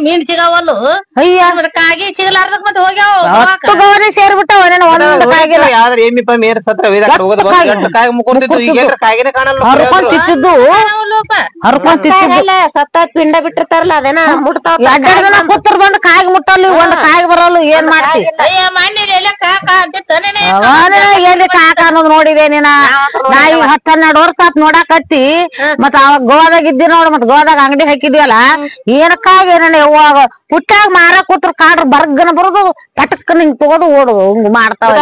B: ಮೀನ್ ಸಿಗವಲ್ಲು
A: ಅಯ್ಯ
B: ಕಾಗಿ ಸಿಗಲಾರ್ದಕ್ ಮತ್ತೆ ಹೋಗ್ಯಾವ
A: ಒಟ್ಟು ಗೋವಾನೇ ಸೇರ್ಬಿಟ್ಟವ ಒಂದ್ ಕಾಗಿಲ್ಲ ಹರ್ಕೊಂಡ್ ತಿತ್ತಿದ್ದು ಹರ್ಕೊಂಡ್ ತಿತ್ತಿದ್ದು
B: ಸತ್ತ ಪಿಂಡ ಬಿಟ್ಟಿರ್ತಾರಲ್ಲ ಅದೇನ ಮುಟ್ತಾವ
A: ಕೂತರ್ ಬಂದ್ ಕಾಯಿ ಮುಟ್ಟಲ್ಲಿ ಒಂದ್ ಕಾಯಿ ಬರಲ್ಲ ಏನ್ ಮಾಡ್ತಿ ಎಲ್ಲಿ ಕಾಕ ಅನ್ನೋದು ನೋಡಿದೆ ನೀನ ನಾ ಈಗ 10-12 ವರ್ಷ ಆತ್ ನೋಡಾಕತ್ತಿ ಮತ್ ಅವಾಗ ಗೋವಾದಾಗ ಇದ್ದಿ ನೋಡ್ ಮತ್ ಗೋವಾದಾಗ ಅಂಗಡಿ ಹಾಕಿದ್ವಲ್ಲ ಏನಕ್ಕಾಗಿ ಯಾವಾಗ ಹುಟ್ಟಾಗ ಮಾರಾಕ್ ಕೂತ್ರ ಕಾಡ್ರ ಬರ್ಗನ ಬರೋದು ಪಟಕ್ ಹಿಂಗ್ ತಗೋದು ಓಡುದು ಹಿಂಗ್ ಮಾಡ್ತಾವ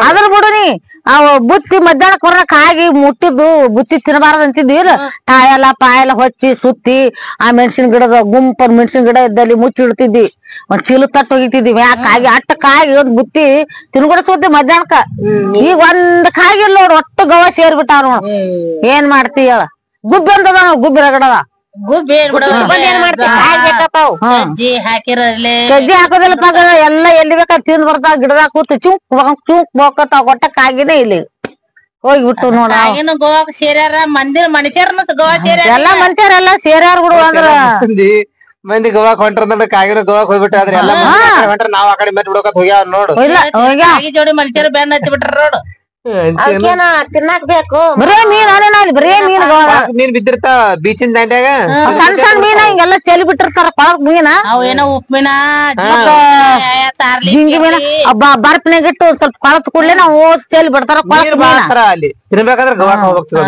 A: ಅದ್ರ ಬಿಡುನಿ ಅವ ಬುತ್ತಿ ಮಧ್ಯಾಹ್ನ ಕೊರ ಕಾಗಿ ಮುಟ್ಟಿದ್ದು ಬುತ್ತಿ ತಿನ್ನಬಾರದು ಅಂತಿದ್ವಿ ಇಲ್ಲ ತಾಯೆಲ್ಲ ಪಾಯೆಲ್ಲ ಹೊಚ್ಚಿ ಸುತ್ತಿ ಆ ಮೆಣಸಿನ ಗಿಡದ ಗುಂಪನ್ ಮೆಣಸಿನ ಗಿಡ ಇದ್ದಲ್ಲಿ ಮುಚ್ಚಿ ಇಡ್ತಿದ್ವಿ ಒಂದ್ ಚೀಲ ತಟ್ಟು ಹೋಗಿತಿದ್ವಿ ಕಾಗಿ ಅಟ್ಟ ಕಾಗಿ ಒಂದ್ ಬುತ್ತಿ ತಿನ್ಕೊಡಸೋತಿ ಮಧ್ಯಾಹ್ನಕ್ಕ ಈಗ ಒಂದ್ ಕಾಗಿ ಇಲ್ಲ ನೋಡ್ ಒಟ್ಟು ಗೋವಾ ಸೇರ್ಬಿಟ್ಟಾವ ನೋಡ್ ಏನ್ ಮಾಡ್ತಿ ಹೇಳ ಗುಬ್ಬಿ ಅಂತದ ಗುಬ್ಬಿ ರಗಡದ
B: ಸಜ್ಜಿ
A: ಹಾಕೋದಿಲ್ಲ ಪಗ ಎಲ್ಲ ಎಲ್ಲಿ ಬೇಕಾದ್ ತಿಂದ್ ಬರ್ತಾವ ಗಿಡದಾಗ ಕೂತು ಚೂಕ್ ಬೋಕತ್ತಾವ ಒಟ್ಟ ಕಾಗಿನೇ ಇಲ್ಲಿ ಹೋಗ್ಬಿಟ್ಟು ನೋಡ
B: ಗೋವಾಕ್ ಸೇರ್ಯಾರ ಮನುಷ್ಯರ್ನ ಗೋವಾ ಸೇರ್ಯಾರ
A: ಎಲ್ಲಾ ಮನುಷ್ಯರೆಲ್ಲ ಸೇರ್ಯಾರ ಬಿಡು ಅಂದ್ರ
C: ಮಂದಿ ಗೋವಾಕ್ ಹೊಂಟ್ರ ಕಾಗಿನ ಗೋವಾಕ್ ಹೋಗ್ಬಿಟ್ಟ ಆದ್ರೆ ಎಲ್ಲ ಹೊಂಟ್ರ ನಾವ್ ಆ ಕಡೆ ಮೆಟ್ ಬಿಡೋಕತ್ ಹೋಗ್ಯಾವ ನೋಡು
B: ಜೋಡಿ ಮನುಷ್ಯರು ಬೆನ್ನ ಹತ್ತಿ ಬಿಟ್ರ ನೋಡು ತಿನ್ನಾಕ್ ಬೇಕು
A: ಬರೇ ಮೀನ್ ಅಲ್ಲಿ ಬರೇ ಮೀನ್
C: ಮೀನ್ ಬಿದ್ದಿರ್ತಾವ ಬೀಚಿನ ದಾಂಡ್ಯಾಗ
A: ಸಣ್ಣ ಸಣ್ಣ ಮೀನ ಹಿಂಗೆಲ್ಲ ಚೆಲ್ಲಿ ಬಿಟ್ಟಿರ್ತಾರ ಕೊಳಕ್ ಮೀನ
B: ಅವೇನೋ ಉಪ್ ಮೀನ
A: ಜಿಂಗಿ ಮೀನ ಬರ್ಪಿನಾಗ ಇಟ್ಟು ಒಂದ್ ಸ್ವಲ್ಪ ಕೊಳತ್ ಕೂಡ್ಲೆ ನಾವು ಚೆಲ್ಲಿ ಬಿಡ್ತಾರ ಕೊಳಕ್ ಮೀನ
C: ಅಲ್ಲಿ ತಿನ್ಬೇಕಾದ್ರೆ ಗೋವಾಕ್ ಹೋಗ್ಬೇಕು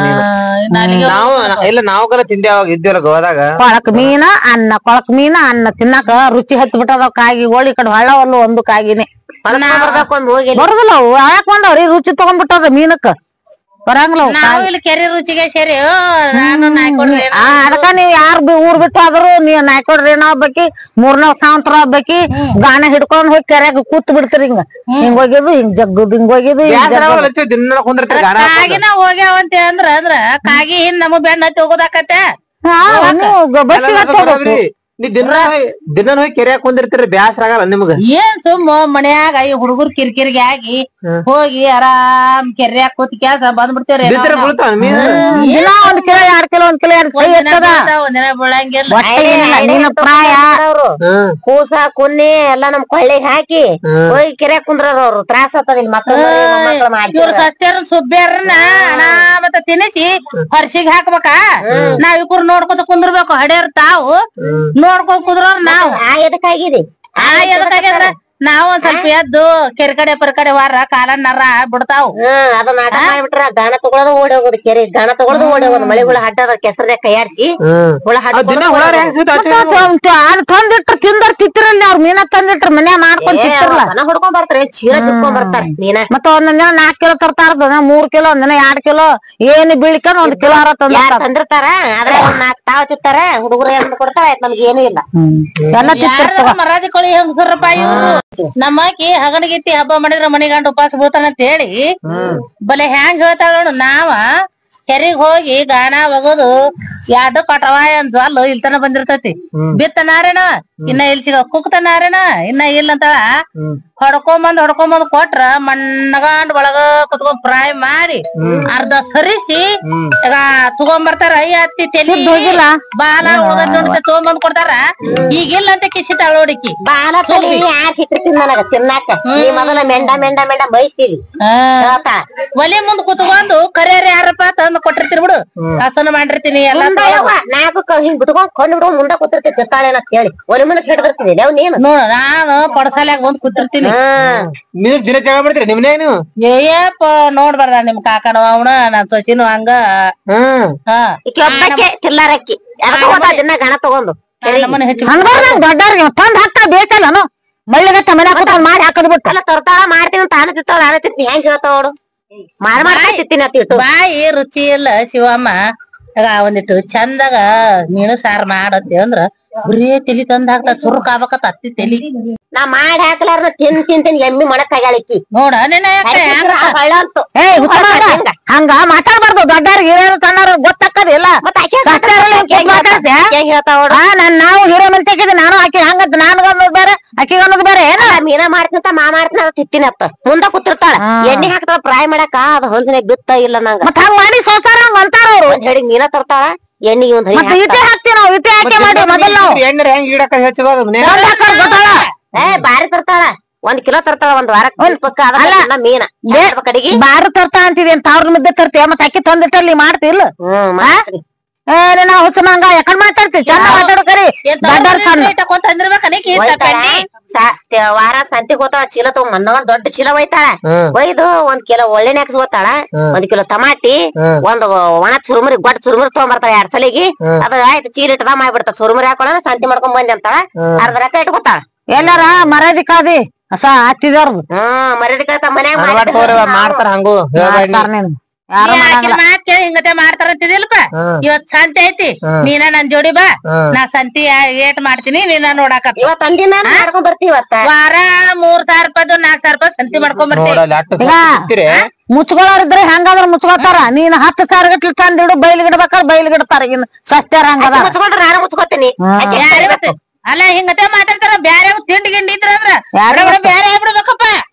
C: ನಾವು ಇಲ್ಲ ನಾವುಗಳ ತಿಂದೆ ಅವಾಗ ಇದ್ದೀವಲ್ಲ ಗೋವಾದಾಗ
A: ಕೊಳಕ್ ಮೀನ ಅನ್ನ ತಿನ್ನಾಕ ರುಚಿ ಹತ್ತಿ ಬಿಟ್ಟದ ಕಾಗಿ ಓಳಿ ಕಡೆ ಹಳ್ಳವಲ್ಲು ಒಂದು ಕಾಗಿನೇ ಬರುದಿಲ್ಲ ಅವು ಯಾಕ್ ಬಂದವ್ರಿ ರುಚಿ ತಗೊಂಡ್ಬಿಟ್ಟದ ಮೀನಕ್ಕ ಬರಂಗಿಲ್ಲ
B: ನಾವು ಇಲ್ಲಿ ಕೆರೆ ರುಚಿಗೆ ಸೇರಿ ನಾನು ನಾಯ್ಕೊಡ್ರಿ
A: ಅದಕ್ಕ ನೀವ್ ಯಾರ್ ಊರ್ ಬಿಟ್ಟು ಆದ್ರು ನೀವ್ ನಾಯ್ಕೊಡ್ರಿ ಏನೋ ಹಬ್ಬಕ್ಕಿ 3 ಸಾವಂತರ ಹಬ್ಬಕ್ಕಿ ಗಾಣ ಹಿಡ್ಕೊಂಡ್ ಹೋಗಿ ಕೆರೆಯಾಗ ಕೂತ್ ಬಿಡ್ತೀರಿ ಹಿಂಗ್ ಹೋಗಿದ್ದು ಹಿಂಗ್ ಜಗ್ಗುದ್ ಹಿಂಗ್ ಹೋಗಿದ್ದು
B: ಕಾಗಿನ ಹೋಗ್ಯಾವಂತ ಅಂದ್ರ ಕಾಗಿ ಹಿಂದ್ ನಮಗ್ ಬೆನ್ನ ಹತ್ತಿ ಹೋಗೋದಾಕತ್ತೆ
C: ನೀವ್ ದಿನ ಹೋಗಿ ಕೆರೆಯಾಗ ಕುಂದಿರ್ತೀರಿ ಬ್ಯಾಸರ ಆಗಲ್ಲ ನಿಮ್ಗ
B: ಏನ್ ಸುಮ್ಮ ಮನ್ಯಾಗ ಈ ಹುಡುಗರ್ ಕಿರಿಕಿರಿಗೆ ಆಗಿ ಹೋಗಿ ಆರಾಮ್ ಕೆರೆಯಾಗ ಕೂತ್ ಕೆಲ್ಸ ಬಂದ್ಬಿಡ್ತೇವ್ರಿ
A: ದಿನ 1 ಕಿಲೋ 2 ಕಿಲೋ 1 ಕಿಲೋ
B: ಒಂದಿನ ಬೀಳಂಗಿಲ್ಲ
A: ಪ್ರಾಯ
B: ಕೂಸ ಕುನ್ನಿ ಎಲ್ಲಾ ನಮ್ ಕೊಳ್ಳಿಗ್ ಹಾಕಿ ಹೋಗಿ ಕೆರೆಯಾಗ ಕುಂದ್ರವ್ರು ತ್ರಾಸ ಆಗ್ತದ ಇವ್ರ ಸಸ್ಯಾರ ಸುಬ್ಬ್ಯಾರನ್ನ ಮತ್ತ ತಿನ್ನಿಸಿ ಹೊರ್ಸಿಗ್ ಹಾಕ್ಬೇಕ ನಾವ್ ಇವ್ರು ನೋಡ್ಕೊತ ಕುಂದಿರ್ಬೇಕು ಹಡಿಯರ್ ತಾವು ನೋಡ್ಕೊಂಡ್ ಕುದ್ರೋರ್ ನಾವು ಎದಕ್ಕಾಗಿರಿ ಎದಕ್ಕಾಗ್ಯದ್ರ ನಾವ್ ಒಂದ್ ಸ್ವಲ್ಪ ಎದ್ದು ಕೆರೆ ಕಡೆ ಪರ ಕಡೆ ವಾರ ಕಾಲನ್ನರ ಬಿಡ್ತಾವ್ ಅದನ್ನ ಆಟ ಮಾಡ್ಬಿಟ್ರ ಗಾಣ ತಗೊಳೋದು ಓಡಿ ಹೋಗೋದು ಕೆರೆ ಗಾಣ ತಗೊಳೋದು ಓಡಿ ಹೋಗೋದು ಮಳೆಗಳ ಹಡ್ಡದ ಕೆಸರದೆ ಕೈಯಾಡ್ಸಿ ಹುಳ
A: ತಂದಿಟ್ರ ತಿಂದರ್ ತಿತ್ತಿರಲ್ಲಿ ಅವ್ರ ಮೀನ ತಂದಿಟ್ರ ಮನ್ಯಾಗ ಮಾಡ್ಕೊಂಡ್ ತಿತ್ತಿರಲ್ಲ
B: ಹುಡ್ಕೊಂಡ್ ಬರ್ತಾರೆ ಚೀಲ ತಿನ್ಕೊಂಡ್ ಬರ್ತಾರ ಮೀನ
A: ಮತ್ತ ಒಂದೊಂದ್ ದಿನ 4 ಕಿಲೋ ತರ್ತಾರ 3 ಕಿಲೋ ಒಂದಿನ 2 ಕಿಲೋ ಏನ್ ಬೀಳ್ಕೊಂಡ್ 1 ಕಿಲೋ
B: ತಂದಿರ್ತಾರ ಆದ್ರೆ 4 ತಾವ್ ತಿಂತಾರ ಹುಡುಗರು ಏನ್ ಕೊಡ್ತಾರ ಆಯ್ತು ನಮ್ಗೆ ಏನು ಇಲ್ಲ
A: ಎಲ್ಲ ತಿಂತಾರ
B: ಮರಾದಿ ಕೋಳಿ ಹೆಂಗಸರಪ್ಪ ಇವ್ರು ನಮ್ಮಕಿ ಹಗಣಗಿತ್ತಿ ಹಬ್ಬ ಮಾಡಿದ್ರ ಮನಿಗಂಡ ಉಪವಾಸ ಬೀಳ್ತಾನ ಅಂತ ಹೇಳಿ ಬಲೆ ಹೆಂಗ್ ಹೇಳ್ತಾಳ ನೋಡು ನಾವ ಕೆರಿಗ್ ಹೋಗಿ ಗಾಣ ಒಗದು 2 ಕಟವ ಅಂದ್ ಅಲ್ಲು ಇಲ್ತನ ಬಂದಿರ್ತೈತಿ ಬಿತ್ತನಾರೇನ ಇನ್ನ ಇಲ್ ಸಿಗ ಕುಕ್ತನಾರೇನ ಇನ್ನ ಇಲ್ಲ ಅಂತ ಹೊಡ್ಕೊಂಬಂದ್ ಕೊಟ್ರ ಮಣ್ಣಗಾಂಡ್ ಒಳಗ ಕುತ್ಕೊಂಡ್ ಫ್ರೈ ಮಾಡಿ ಅರ್ಧ ಸರಿಸಿ ಈಗ ತಗೊಂಬರ್ತಾರ ಅತ್ತಿ ತೆಲಿ ಬಾಲ ಉಳ್ದ ತಗೊಂಬಂದ್ ಕೊಡ್ತಾರ ಈಗಿಲ್ಲ ಅಂತ ಕಿಸಿತಾಳ ನೋಡಿಕಿ ಬಾಲ ನನಗ ತಿನ್ನಾಕ ಮೊದಲ ಮೆಂಡ ಮೆಂಡ ಮೆಂಡ ಬೈತೀವಿ ಒಲೆ ಮುಂದ್ ಕುತ್ಕೊಂಡು ಕರಿಯರ್ ಯಾರಪ್ಪ ತಂದ್ ಕೊಟ್ಟಿರ್ತೀರಿ ಬಿಡು ಹಸನ ಮಾಡಿರ್ತೀನಿ ಎಲ್ಲ ಹಿಂಗ್ ಬಿಟ್ಕೊಂಡ್ ಕೊಂಡ್ ಬಿಡ್ಕೊಂಡ್ ಮುಂದ ಕೂತಿರ್ತೀವಿ ತಿತ್ತಾಳೇನ ಹೇಳಿ ಒಲೆ ಮುಂದೆ ಹಿಡ್ದಿರ್ತೀನಿ ನೀನು ನೋಡ ನಾನು ಪಡಸಾಲ್ಯಾಗ ಬಂದ್ ಕೂತಿರ್ತೀನಿ
C: ದಿನ ಜಗಳ ಮಾಡ್ತೀರಿ ನಿಮ್ನೇ ನೀವು
B: ಏಯಪ್ಪ ನೋಡ್ಬಾರ್ದ ನಿಮ್ ಕಾಕನು ಅವನ ನನ್ ಸೊಸಿನು ಹಂಗ ಚಿಲ್ಲಾರಕ್ಕಿ ದಿನ ಗಣ ತಗೊಂಡು
A: ದೊಡ್ಡವ್ರಿಗೆ ತಂದ್ ಹಾಕ ಬೇಕಲ್ಲ ಮಳ್ಳಿಗಟ್ಟ ಮನೆ ಕೂತ್ಕೊಂಡ್ ಮಾಡಿ ಹಾಕದ್ ಬಿಟ್ಟು
B: ಎಲ್ಲ ತರ್ತಾಳ ಮಾಡ್ತೀನಿ ತಾನು ತಿಂತಾಳ ನಾನು ತಿಂತೀನಿ ಹೆಂಗ್ ಹೇಳ್ತಾವ ನೋಡು ಮಾಡ್ತೀನಿ ಬಾಯಿ ರುಚಿ ಇಲ್ಲ ಶಿವಮ್ಮ ಈಗ ಒಂದಿಟ್ಟು ಚಂದಾಗ ನೀನು ಸಾರ್ ಮಾಡತ್ತೆ ಅಂದ್ರ ಬರೀ ತಲಿ ತಂದ ಹಾಕ್ತ ಸುರ್ಕ್ ಆಗ್ಬೇಕತ್ತ ಅತ್ತಿ ತಲಿ
D: ನಾ ಮಾಡಿ ಹಾಕ್ಲಾರ್ದ ತಿಂತೀನಿ ಎಮ್ಮಿ ಮಾಡಕ್ ಆಗ್ಯಾಳಕಿ
B: ನೋಡ
A: ಹಂಗ ಮಾತಾಡ್ಬಾರ್ದು ದೊಡ್ಡವ್ರಿಗೆ ಹಿರಿಯರು ಸಣ್ಣವ್ರು ಗೊತ್ತಾಕದಿಲ್ಲ ನಾವು ಹಿರಿಯ ಮನ್ಸಿಗೆ ನಾನು ಆಕಿ ಹಂಗಂತ ನನ್ಗ ಅನ್ನೋದು ಬೇರೆ ಆಕಿಗ ಅನ್ನೋದು ಬೇರೆ ಏನ
D: ಮೀನಾ ಮಾಡ್ತಿಂತ ಮಾಡ್ತೀನಿ ತಿಟ್ಟಿನತ್ತ ಮುಂದ ಕೂತಿರ್ತಾಳ ಎಣ್ಣೆ ಹಾಕ್ತಾಳ ಫ್ರೈ ಮಾಡಾಕ ಅದ್ ಹೊಂದಿನ ಬಿತ್ತ ಇಲ್ಲ ನಂಗ
A: ಮತ್ ಹಂಗ ಮಾಡಿ ಸೋಸಾರ ಹಂಗ ಅಂತಾರ ಅವ್ರು
D: ಒಂದ್ ಹೇಳಿ ಮೀನಾ ತರ್ತಾಳ ಎಣ್ಣಿಗೆ ಒಂದ್
A: ಮತ್ತೆ ಇಟ್ಟೆ ಹಾಕ್ತಿವಿ ನಾವು ಇಟ್ಟೆ ಹಾಕಿ ಮಾಡಿ ಮೊದಲ್ ನಾವು
C: ಹೆಂಗ್ ಗಿಡಕ್ಕ ಹೆಚ್ಚದ
D: ಬಾರಿ ತರ್ತಾಳ 1 ಕಿಲೋ ತರ್ತಾಳ ಒಂದ್ ವಾರಕ್ಕ ಮೀನ ಕಡೆಗೆ
A: ಬಾರು ತರ್ತಾ ಅಂತಿದಿ ಅಂತ ಅವ್ರ ಮುದ್ದೆ ತರ್ತೀಯ ಮತ್ ಅಕ್ಕಿ ತಂದಿಟ್ಟಲ್ಲಿ ಮಾಡ್ತಿಲ್ಲ ನಾವು ಹುಚ್ಚಮಂಗ ಯಾಕಂಡ್ ಮಾತಾಡ್ತೀವಿ ಚಂದ ಮಾತಾಡೋ ಕರಿ
D: ವಾರ ಸಂತಿಗ್ ಹೋತಾಳ ಚೀಲ ತಗೊಂಡ್ ಮನ್ನವನ್ ದೊಡ್ಡ ಚೀಲ ಒಯ್ತಾಳ ಒಯ್ದು 1 ಕಿಲೋ ಒಳ್ಳೆ ನೆಕ್ಸ್ ಹೋತಾಳ 1 ಕಿಲೋ ಟಮಾಟಿ ಒಂದ್ ಒಣ ಚುರುಮುರಿ ಗೊಡ್ಡ ಚುರುಮುರಿ ತಗೊಂಡ್ಬರ್ತಾಳ 2 ಸಲಿಗೆ ಅದ ಆಯ್ತು ಚೀಲ ಇಟ್ಟದ ಮಾಡ್ಬಿಡ್ತಾಳ ಚುರುಮುರಿ ಹಾಕೊಳ್ಳೋಣ ಸಂತಿ ಮಾಡ್ಕೊಂಡ್ ಬಂದಿ ಅಂತಾಳ ಅರ್ಧ ರೊಕ್ಕ ಇಟ್ಕೊತಾಳ
A: ಎಲ್ಲಾರ ಮರ್ಯಾದಿ ಕಾದಿ ಹತ್ತಿದಾರ್ದು
D: ಮರ್ಯಾದಿ ಕಳ್ತ ಮನ್ಯಾಗ
C: ಮಾಡ್ತಾರ ಹಂಗು
B: ಹಿಂಗತೆ ಮಾಡ್ತಾರಂತಿದಿಲ್ಪ ಇವತ್ ಸಂತಿ ಐತಿ ನೀನ ನನ್ ಜೋಡಿ ಬಾ ನಾ ಸಂತಿ ಏಟ್ ಮಾಡ್ತೀನಿ ನೀನ ನೋಡಾಕ
D: ಇವತ್ ಅಂದಿನ ಮಾಡ್ಕೊಂಡ್ ಬರ್ತೀವತ್ತ
B: ವಾರ 3000 ರೂಪಾಯ್ದು 4000 ರೂಪಾಯಿ ಸಂತಿ ಮಾಡ್ಕೊಂಡ್ ಬರ್ತೀವಿ
A: ಮುಚ್ಕೊಳ್ಳೋರಿದ್ರೆ ಹೆಂಗಾದ್ರ ಮುಚ್ಕೋತಾರ ನೀನ್ 10,000 ಗಟ್ಲಿ ತಂದಿಡು ಬೈಲ್ಗಿಡ್ಬೇಕಾದ್ರ ಬೈಲ್ಗಿಡ್ತಾರ ಇನ್ ಸಸ್ತ್ಯಾರ ಹಂಗದ
D: ಮುಚ್ಕೊಂಡ್ರ ನಾನು ಮುಚ್ಕೋತೀನಿ
B: ಅಲ್ಲ ಹಿಂಗತೆ ಮಾತಾಡ್ತಾರ ಬ್ಯಾರೆ ತಿಂಡಿ ಗಿಂಡಿ ಇದ್ರ ಬ್ಯಾರೆ ಆಗ್ಬಿಡ್ಬೇಕಪ್ಪ